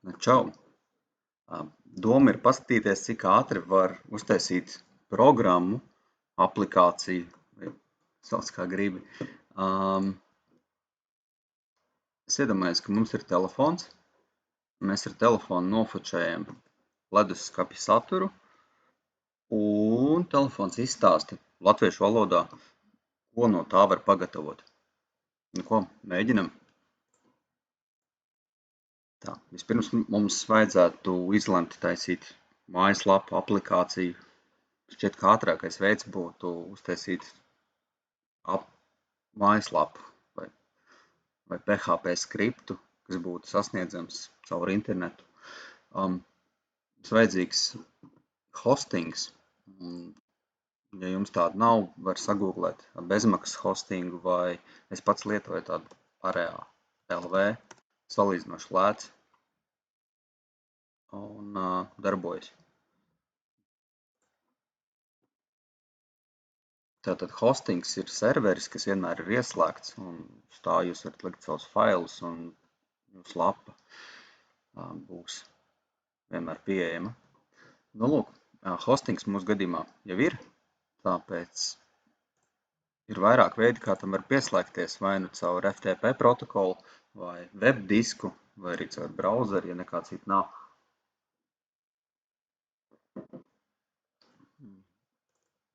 Čau! Doma ir paskatīties, cik ātri var uztaisīt programmu, aplikāciju, vai sauc kā gribi. Es iedomājos, ka mums ir telefons. Mēs ar telefonu nofočējam leduskapja saturu, un telefons izstāsta latviešu valodā, ko no tā var pagatavot. Nu ko, mēģinam? Tā, vispirms mums vajadzētu izlemt taisīt mājaslapu, aplikāciju. Šķiet, ka ātrākais veids būtu uztaisīt mājaslapu vai PHP skriptu, kas būtu sasniedzams caur internetu. Mums vajadzīgs hostings. Ja jums tāda nav, var sagūglēt bezmaksas hostingu, vai es pats lietoju tādu Area LV, salīdzinoši lēts un darbojas. Tātad hostings ir serveris, kas vienmēr ir ieslēgts, un uz tā jūs varat likt savus failus, un jūsu lapa būs vienmēr pieejama. Nu, lūk, hostings mūsu gadījumā jau ir, tāpēc ir vairāk veidi, kā tam var pieslēgties, vai nu caur FTP protokolu, vai web disku, vai arī caur browseri, ja nekā cita nav.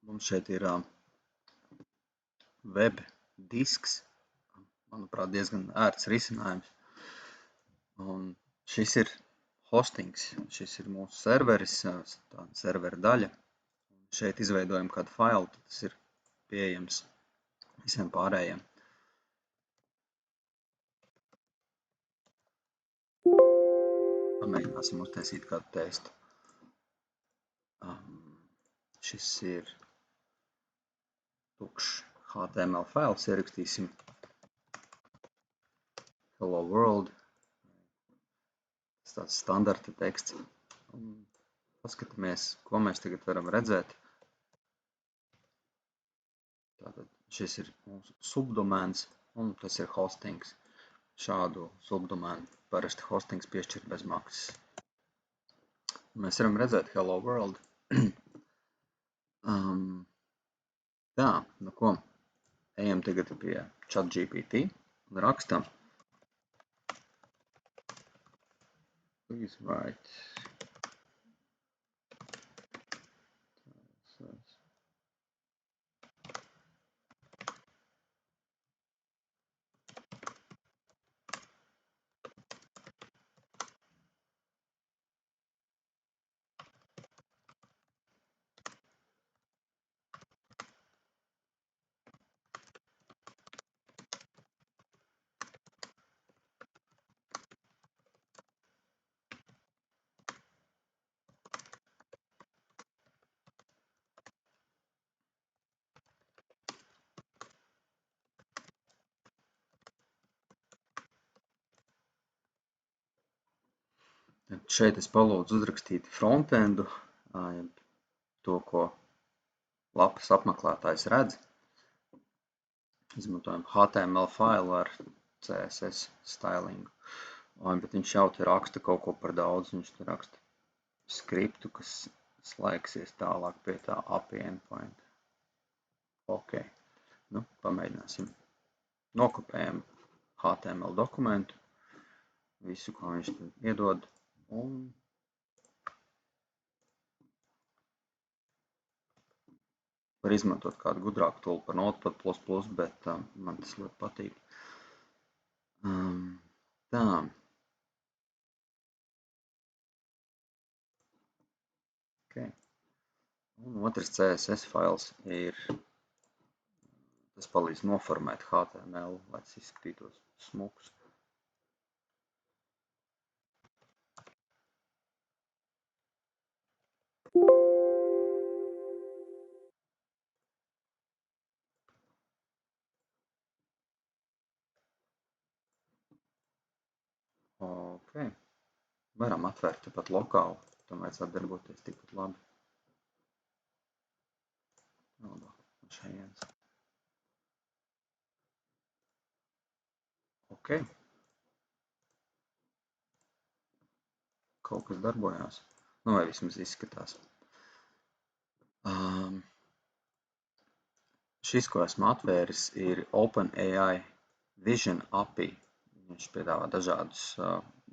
Mums šeit ir web disks, manuprāt, diezgan ērts risinājums. Un šis ir hostings, šis ir mūsu serveris, tā servera daļa. Šeit izveidojam kādu failu, tad tas ir pieejams visiem pārējiem. Pamēģināsim uztaisīt kādu testu. Šis ir tukšs HTML fails, ierakstīsim hello world. Tas tāds standarta teksts. Un paskatāmies, ko mēs tagad varam redzēt. Tātad šis ir mūsu subdomēns, un tas ir hostings. Šādu subdomēnu parasti hostings piešķir bez maksas. Mēs varam redzēt hello world. Tā, nu ko, ejam tagad pie ChatGPT un rakstam. Please write. Šeit es palūdzu uzrakstīt frontendu, to, ko lapas apmeklētājs redz. Izmantojam HTML failu ar CSS stylingu. Bet viņš jau te raksta kaut ko par daudz, viņš te raksta skriptu, kas slēgsies tālāk pie tā API endpoint. Ok, nu, pamēģināsim. Nokopējam HTML dokumentu, visu, ko viņš iedod, un var izmantot kādu gudrāku toolu par Notepad++, bet man tas ļoti patīk. Tā. Okay. Un otrs CSS fails ir, tas palīdz noformēt HTML, lai tas izskatītos smuks. Ok, varam atvērt tepat lokāli, tam vajadzētu darboties tikpat labi. Ok. kaut kas darbojās. Nu, vai vismaz izskatās. Šis, ko esmu atvēris, ir OpenAI Vision API. Viņš piedāvā dažādus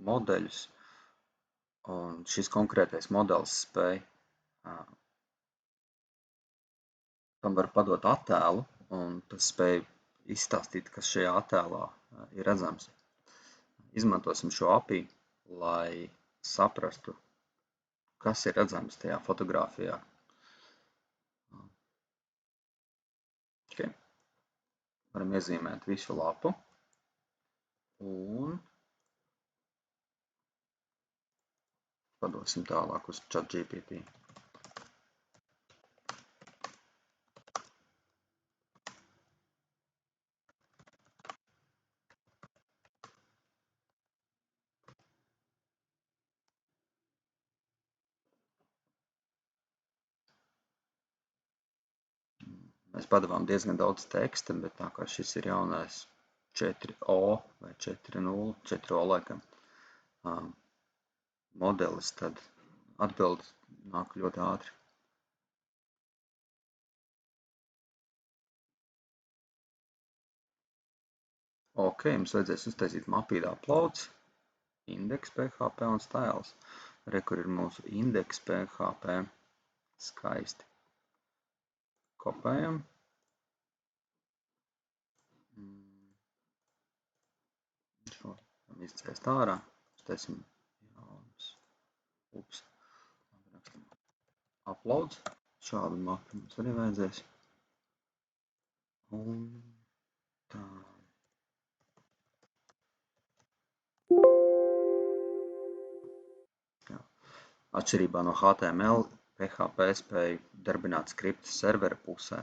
modeļus, un šis konkrētais modelis spēj tam var padot attēlu, un tas spēj izstāstīt, kas šajā attēlā ir redzams. Izmantosim šo API, lai saprastu, kas ir redzams tajā fotogrāfijā. Okay. Varam iezīmēt visu lapu un padosim tālāk uz ChatGPT. Mēs padavām diezgan daudz teksta, bet tā kā šis ir jaunais 4O vai 4.0, 4O laikam, modelis, tad atbildi nāk ļoti ātri. Ok, mums vajadzēs uztaisīt mapīdā uploads, index.php un styles. Re, kur ir mūsu index.php. Skaisti. Kopējam. Šo izcēst ārā. Uztaisim jaunas. Ups. Rakstam uploads. Šādu mapu mums arī vajadzēs. Un tā. Jā. Atšķirībā no HTML, PHP spēj darbināt skriptus servera pusē,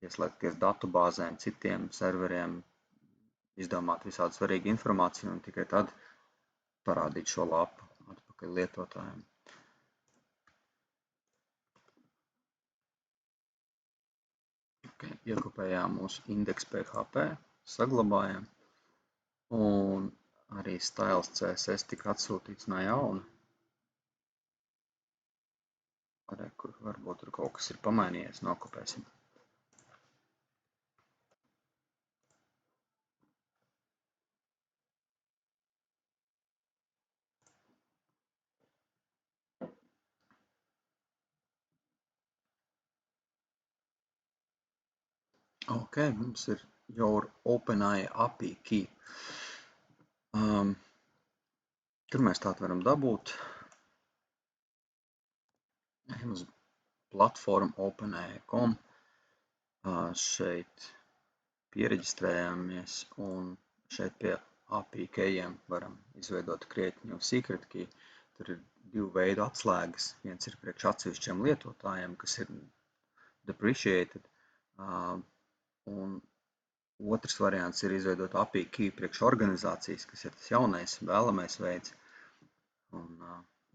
ieslēgties datubāzēm, citiem serveriem, izdomāt visādi svarīgu informāciju un tikai tad parādīt šo lapu atpakaļ lietotājiem. Okay. Iekopējām mūsu index.php, saglabājam, un arī styles CSS tika atsūtīts no jauna. Kur varbūt tur kaut kas ir pamainījies, nokopēsim. Ok, mums ir your OpenAI API key. Tur mēs tādu varam dabūt. Ejam uz platformu OpenAI.com. Šeit piereģistrējamies un šeit pie API keyiem varam izveidot create new secret key. Tur ir divu veidu atslēgas. Viens ir priekš atsevišķiem lietotājiem, kas ir depreciated. Un otrs variants ir izveidot API key priekš organizācijas, kas ir tas jaunais, vēlamais veids.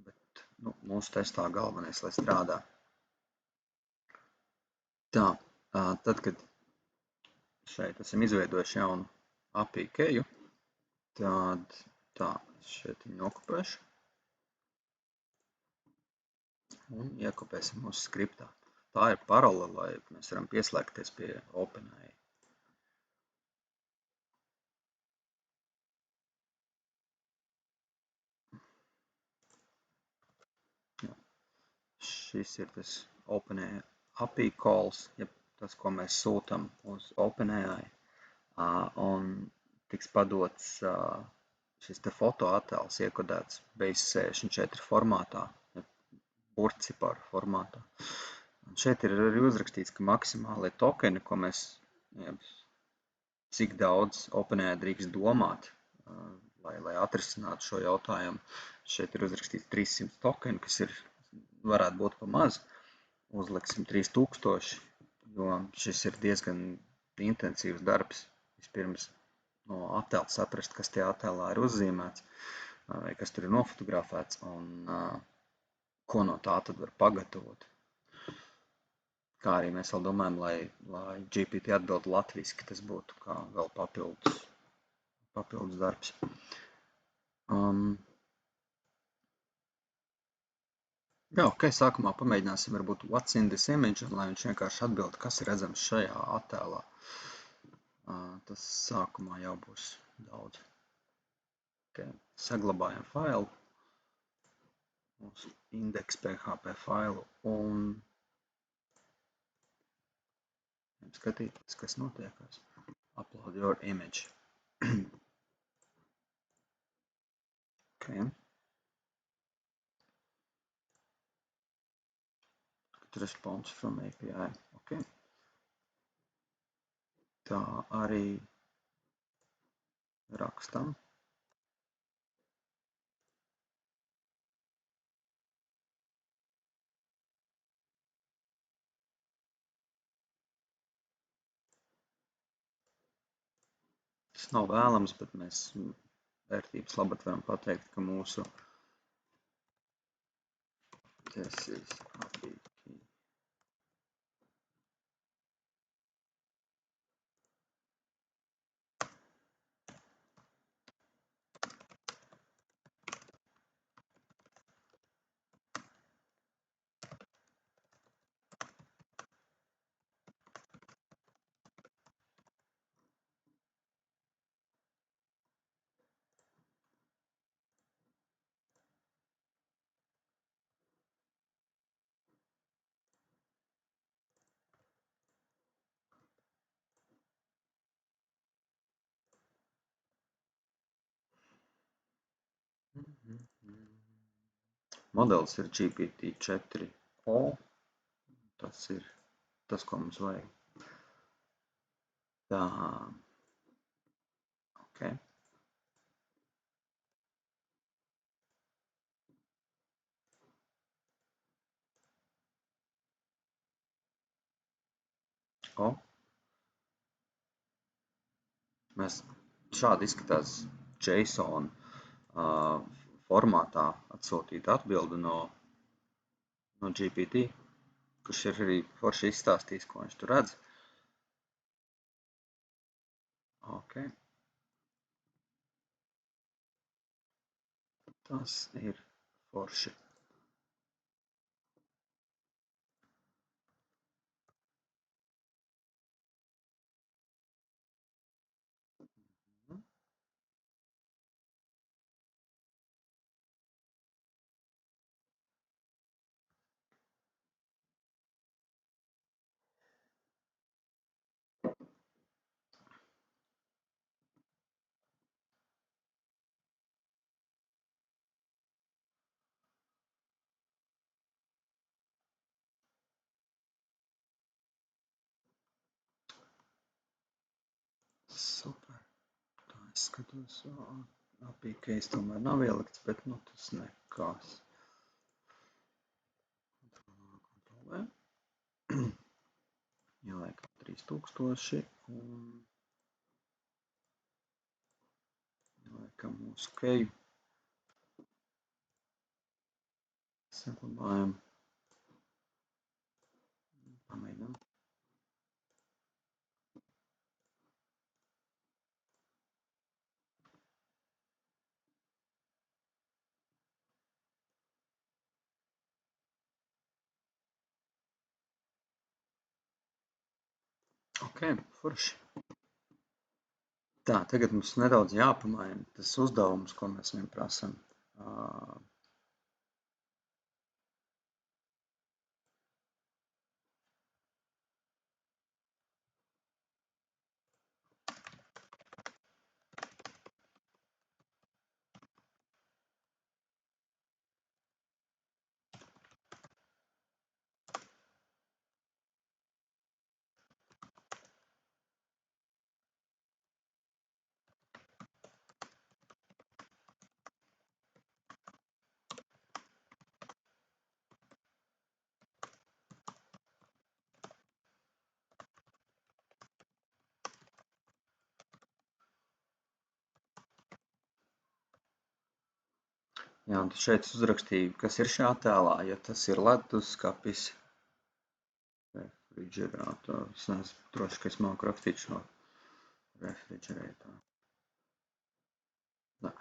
Bet mūsu testā galvenais, lai strādā. Tā, tad, kad šeit esam izveidojuši jaunu API keju, tad tā, šeit viņu nokopēšu un iekopēsim mūsu skriptā. Tā ir parole, lai mēs varam pieslēgties pie OpenAI. Šis ir tas OpenAI API calls, ja tas, ko mēs sūtam uz OpenAI. Un tiks padots šis te fotoattēls iekodēts base64 formātā, burtciparu formātā. Un šeit ir arī uzrakstīts, ka maksimālie tokeni, ko mēs, cik daudz OpenAI drīkst domāt, lai atrisinātu šo jautājumu. Šeit ir uzrakstīts 300 tokeni, kas varētu būt pa maz. Uzliksim 3000, jo šis ir diezgan intensīvs darbs. Vispirms no attēla saprast, kas tajā attēlā ir uzzīmēts, vai kas tur ir nofotografēts, un ko no tā tad var pagatavot. Kā arī mēs vēl domājam, lai GPT atbild latviski, tas būtu kā vēl papildus darbs. Jā, ok, sākumā pamēģināsim varbūt what's in this image, un lai viņš vienkārši atbild, kas ir redzams šajā attēlā. Tas sākumā jau būs daudz. Ok, saglabājam failu, mūsu index.php failu, un skatīties, kas notiekās. Upload your image. Ok. Response from API. Ok. Tā arī rakstam. Tas nav vēlams, bet mēs vērtības labāk varam pateikt, ka mūsu this is API key. Modelis ir GPT-4o. Tas ir tas, ko mums vajag. Tā. Ok. O. Mēs šādi izskatās JSON formātā atsūtīt atbildi no GPT, kurš ir arī forši izstāstījis, ko viņš tur redz. Ok. Tas ir forši. Super. Tā es skatos, API case tomēr nav ielikts, bet nu tas nekas. Kontrolē. Ieliekam 3000 un ieliekam mūsu keju. Saglabājam. Pamēģinām. Ok, forši. Tā, tagad mums nedaudz jāpamaina tas uzdevums, ko mēs viņam prasam. Jā, un šeit es uzrakstīju, kas ir šajā attēlā. Ja tas ir leduskapis, refriģerātors, es neesmu droši, ka es māku rakstīt šo refriģerētāju. Nē.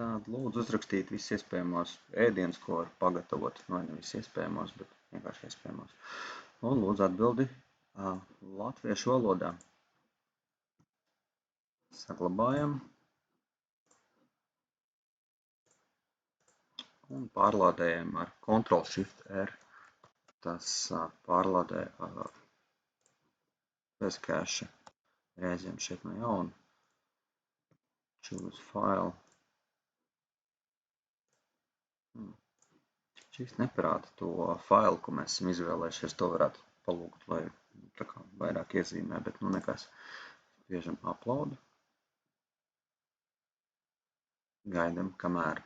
tad lūdzu uzrakstīt visus iespējamos ēdienus, ko var pagatavot. Vai ne visus iespējamos, bet vienkārši iespējamos. Un lūdzu atbildi latviešu valodā. Saglabājam. Un pārlādējam ar Ctrl+Shift+R. Tas pārlādē bez cache. Reizēm šeit no jauna. Choose file. Šis neparāda to failu, ko mēs esam izvēlējušies. To varētu palūgt, lai tā kā vairāk iezīmē, bet nu nekas. Spiežam upload. Gaidam, kamēr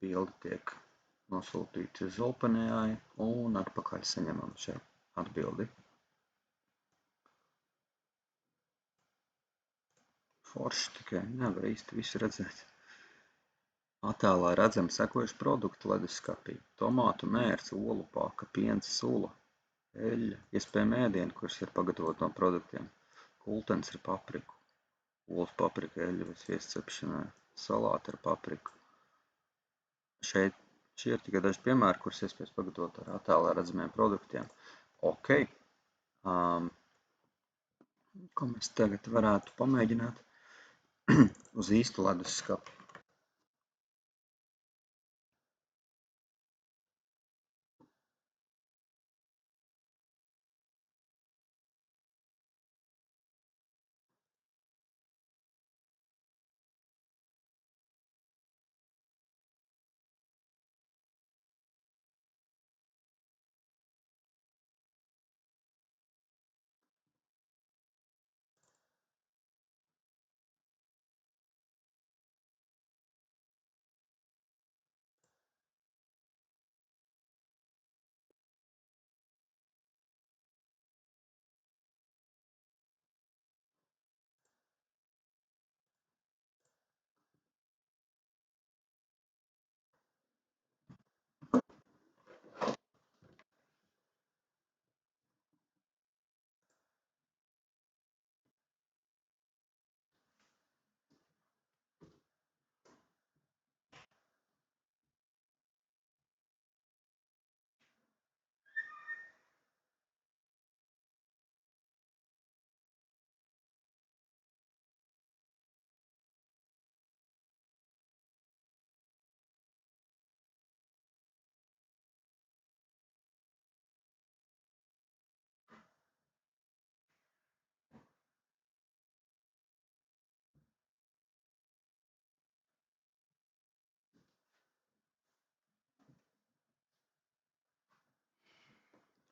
bilde tiek nosūtīta uz OpenAI un atpakaļ saņemam šeit atbildi. Forši, tikai nevar īsti visu redzēt. Attēlā redzam sekojuši produkti leduskapī. Tomātu mērce, olu paka, piens, sula, eļļa, iespējami ēdieni, kurus var pagatavot no produktiem. Kultens ar papriku, olas paprika, eļļa vai sviests cepšanai, salāti ar papriku. Šie ir tikai daži piemēri, kurus iespējas pagatavot ar attēlā redzamiem produktiem. Ok. Ko mēs tagad varētu pamēģināt uz īstu leduskapu?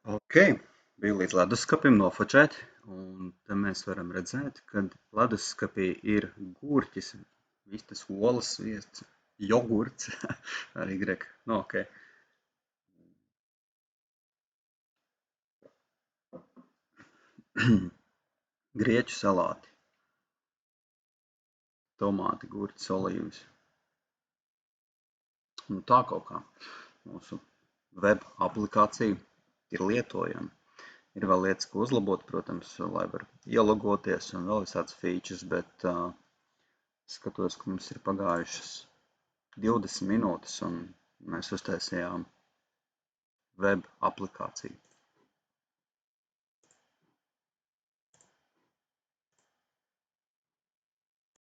Ok, bija līdz leduskapim nofočēt, un te mēs varam redzēt, ka leduskapī ir gurķis, vistas olas, sviests, jogurts ar Y. Nu, ok. Grieķu salāti, tomāti, gurķis, olīvas. Un tā kaut kā mūsu web aplikācija ir lietojama. Ir vēl lietas, ko uzlabot, protams, lai var ielogoties un vēl visāds features, bet skatos, ka mums ir pagājušas 20 minūtes un mēs uztaisījām web aplikāciju.